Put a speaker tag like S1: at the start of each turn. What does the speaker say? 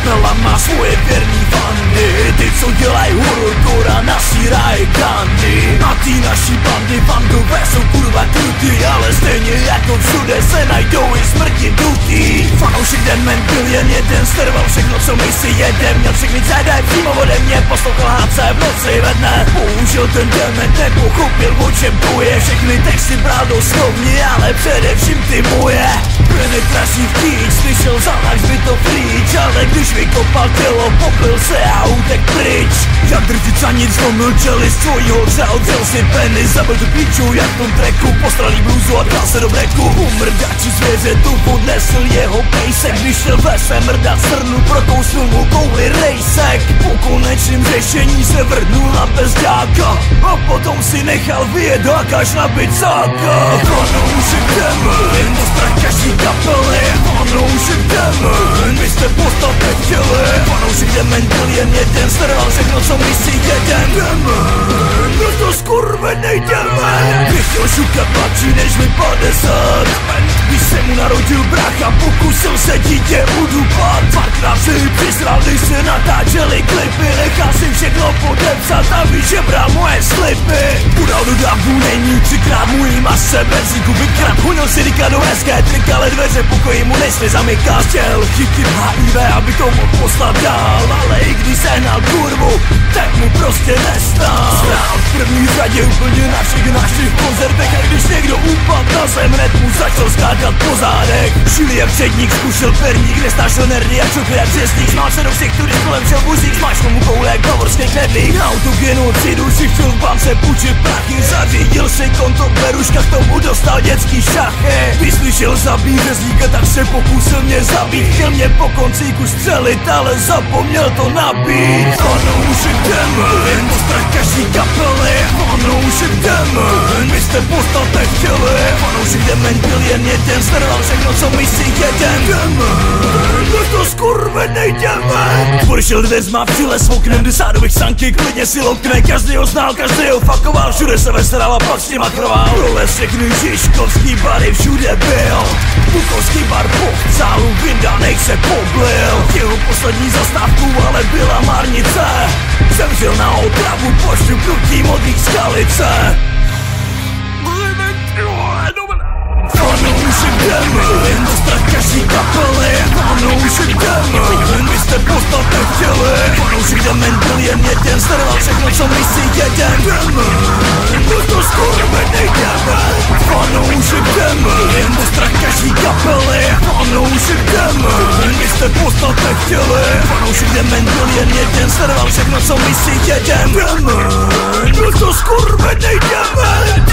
S1: kapela má svoje věrný fandy, ty co dělají horor a nasírají kandy. A ty naší bandy fandové jsou kurva krutý, ale stejně jako všude se najdou i smrti dutý. Fanoušek Demen byl jen jeden, serval všechno co my si jedem. Měl všechny CD přímo ode mě, poslouchal HC v noci ve dne. Bohužel ten Dement nepochopil o čem to je. Všechny texty bral doslovně, ale především ty moje. Penetrační vtíč, slyšel za náš to flíč, ale když vykopal tělo, popil se a utek pryč. Jak drtica nic zlomil čelist svojího třeba odřel si penis, zabil tu píču jak v tom tracku, postralý bluzu a dal se do breku. Umrdači zvěře tu podnesl jeho pejsek, když šel v lese mrdat srnu, prokousnul mu kouli rejsek. Po konečným řešení se vrhnul na bezďáka a potom si nechal vyjet až na bicáka. Fanoušek Demen, to strach každý kapely. Fanoušek Demen, vy jste podstatné chtěli. Fanoušek Demen byl jen jeden, serval všechno co my si jedem. Demen, byl to skurvenej Demen, nechtěl šukat mladší než mi 50. Když se mu narodil brácha, pokusil se dítě udupat. Dvakrát si přisral, když se natáčeli klipy, nechal si všechno podepsat a vyžebral moje slipy. Udal do davu, není třikrát můj mase, benzínku vykrát. Honil si Rika do hezké trik, ale dveře pokoji mu nesli zamykat. Chtěl chytit HIV, aby to mohl poslat dál, ale i když sehnal kurvu, tak mu prostě nestál. Stál v první řadě úplně na všech našich koncertech, a když někdo upad na zem, hned mu začal skákat po zádech. Žil jak předník, zkušel perník, nestášel nerdy a čokl jak řezník. Smál se do všech, který kolem šel buzík, smáčkl mu koule jak bavorský knedlík. Na autogenocidu si chtěl v bance půjčit prachy, zařídil si konto v beruškách, k tomu dostal dětský šachy. Vyslyšel zabít řezníka, tak se pokusil mě zabít. Chtěl mě po koncíku střelit, ale zapomněl to nabít. Fanoušek Demen, to strach každý kapely. Fanoušek Demen, vy jste podstatné chtěli. Fanoušek Demen byl jen jeden, serval všechno co my si jedem. Demen, byl to skurvenej Demen. Otevřel dveřma, přilez oknem, desádových sanky, klidně si lokne. Každý ho znal, každý ho fakoval, všude se veseral a pak s nima krval. Prolez všechny Žižkovský bary, všude byl. Bukovský bar po cálu, vyndanej se poblil. Chtěl poslední zastávku, ale byla marnice. Zemřel na otravu, pošťuknutí modrý skalice. Fanoušek Demen, to strach každý kapely. Fanoušek Demen, vy jste podstatné chtěli. Fanoušek Demen byl jen jeden, serval všechno co my si jedem. Demen, byl to skurvenej Demen. Fanoušek Demen, to strach každý kapely. Fanoušek Demen, vy jste podstatné chtěli. Fanoušek Demen byl jen jeden, serval všechno co my si jedem. Demen, byl to skurvenej Demen.